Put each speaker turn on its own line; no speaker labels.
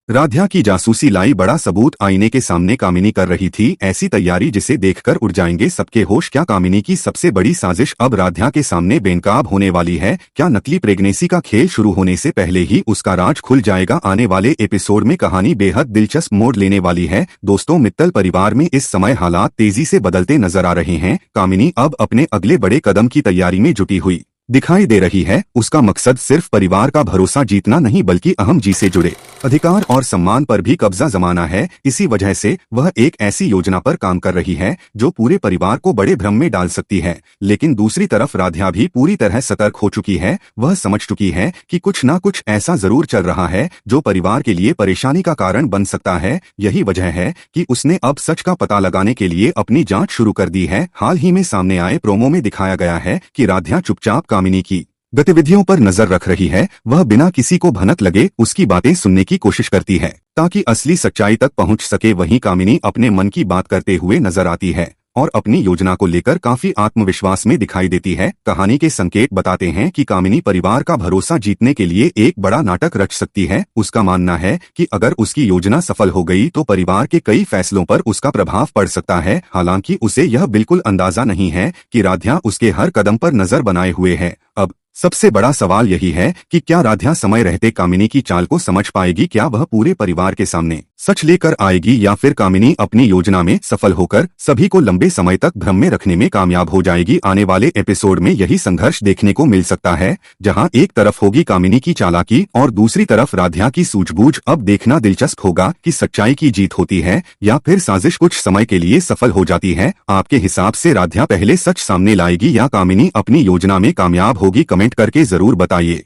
राध्या की जासूसी लाई बड़ा सबूत आईने के सामने कामिनी कर रही थी ऐसी तैयारी जिसे देखकर उड़ जाएंगे सबके होश। क्या कामिनी की सबसे बड़ी साजिश अब राध्या के सामने बेनकाब होने वाली है? क्या नकली प्रेगनेंसी का खेल शुरू होने से पहले ही उसका राज खुल जाएगा? आने वाले एपिसोड में कहानी बेहद दिलचस्प मोड़ लेने वाली है। दोस्तों, मित्तल परिवार में इस समय हालात तेजी से बदलते नजर आ रहे हैं। कामिनी अब अपने अगले बड़े कदम की तैयारी में जुटी हुई दिखाई दे रही है। उसका मकसद सिर्फ परिवार का भरोसा जीतना नहीं बल्कि अहम जी से जुड़े अधिकार और सम्मान पर भी कब्जा जमाना है। इसी वजह से वह एक ऐसी योजना पर काम कर रही है जो पूरे परिवार को बड़े भ्रम में डाल सकती है। लेकिन दूसरी तरफ राध्या भी पूरी तरह सतर्क हो चुकी है। वह समझ चुकी है कि कुछ ना कुछ ऐसा जरूर चल रहा है जो परिवार के लिए परेशानी का कारण बन सकता है। यही वजह है कि उसने अब सच का पता लगाने के लिए अपनी जांच शुरू कर दी है। हाल ही में सामने आए प्रोमो में दिखाया गया है कि राध्या चुपचाप कामिनी की गतिविधियों पर नजर रख रही है। वह बिना किसी को भनक लगे उसकी बातें सुनने की कोशिश करती है ताकि असली सच्चाई तक पहुंच सके। वहीं कामिनी अपने मन की बात करते हुए नजर आती है और अपनी योजना को लेकर काफी आत्मविश्वास में दिखाई देती है। कहानी के संकेत बताते हैं कि कामिनी परिवार का भरोसा जीतने के लिए एक बड़ा नाटक रच सकती है। उसका मानना है कि अगर उसकी योजना सफल हो गई तो परिवार के कई फैसलों पर उसका प्रभाव पड़ सकता है। हालांकि उसे यह बिल्कुल अंदाजा नहीं है कि राध्या उसके हर कदम पर नजर बनाए हुए है। अब सबसे बड़ा सवाल यही है कि क्या राध्या समय रहते कामिनी की चाल को समझ पाएगी? क्या वह पूरे परिवार के सामने सच लेकर आएगी या फिर कामिनी अपनी योजना में सफल होकर सभी को लंबे समय तक भ्रम में रखने में कामयाब हो जाएगी? आने वाले एपिसोड में यही संघर्ष देखने को मिल सकता है, जहां एक तरफ होगी कामिनी की चालाकी और दूसरी तरफ राध्या की सूझबूझ। अब देखना दिलचस्प होगा कि सच्चाई की जीत होती है या फिर साजिश कुछ समय के लिए सफल हो जाती है। आपके हिसाब से राध्या पहले सच सामने लाएगी या कामिनी अपनी योजना में कामयाब होगी? कमेंट करके जरूर बताइए।